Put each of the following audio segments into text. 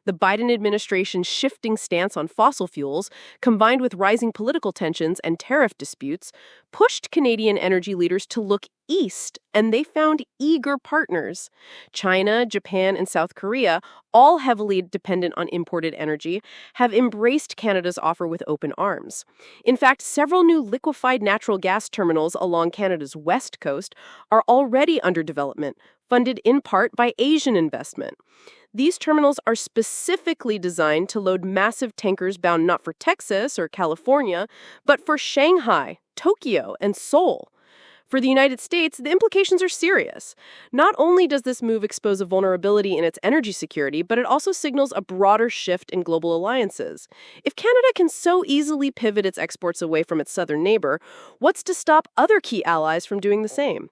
The Biden administration's shifting stance on fossil fuels, combined with rising political tensions and tariff disputes, pushed Canadian energy leaders to look east, and they found eager partners. China, Japan, and South Korea, all heavily dependent on imported energy, have embraced Canada's offer with open arms. In fact, several new liquefied natural gas terminals along Canada's west coast are already under development, funded in part by Asian investment. These terminals are specifically designed to load massive tankers bound not for Texas or California, but for Shanghai, Tokyo, and Seoul. For the United States, the implications are serious. Not only does this move expose a vulnerability in its energy security, but it also signals a broader shift in global alliances. If Canada can so easily pivot its exports away from its southern neighbor, what's to stop other key allies from doing the same?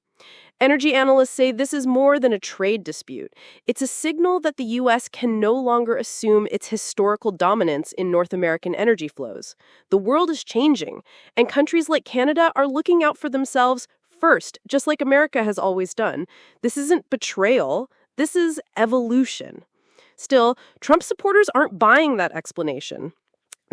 Energy analysts say this is more than a trade dispute. It's a signal that the U.S. can no longer assume its historical dominance in North American energy flows. The world is changing, and countries like Canada are looking out for themselves first, just like America has always done. This isn't betrayal, this is evolution. Still, Trump supporters aren't buying that explanation.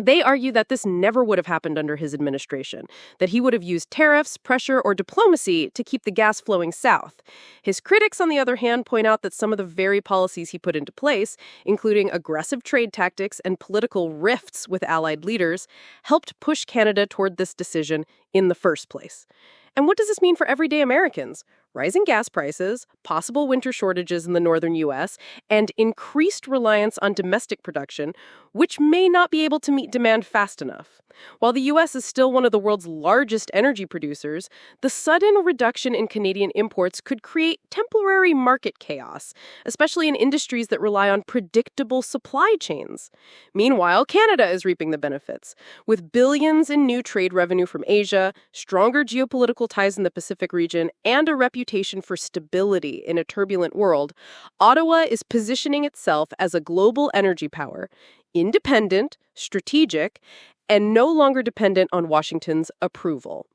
They argue that this never would have happened under his administration, that he would have used tariffs, pressure, or diplomacy to keep the gas flowing south. His critics, on the other hand, point out that some of the very policies he put into place, including aggressive trade tactics and political rifts with allied leaders, helped push Canada toward this decision in the first place. And what does this mean for everyday Americans? Rising gas prices, possible winter shortages in the northern U.S., and increased reliance on domestic production, which may not be able to meet demand fast enough. While the U.S. is still one of the world's largest energy producers, the sudden reduction in Canadian imports could create temporary market chaos, especially in industries that rely on predictable supply chains. Meanwhile, Canada is reaping the benefits. With billions in new trade revenue from Asia, stronger geopolitical ties in the Pacific region, and a reputation for stability in a turbulent world, Ottawa is positioning itself as a global energy power, independent, strategic, and no longer dependent on Washington's approval.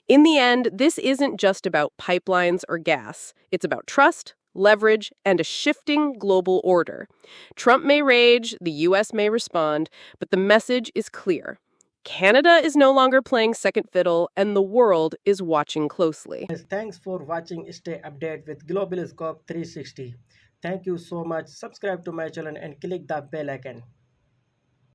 In the end, this isn't just about pipelines or gas. It's about trust, leverage, and a shifting global order. Trump may rage, the U.S. may respond, but the message is clear. Canada is no longer playing second fiddle, and the world is watching closely. Yes, thanks for watching. Stay updated with GlobalScope 360. Thank you so much. Subscribe to my channel and click the bell icon.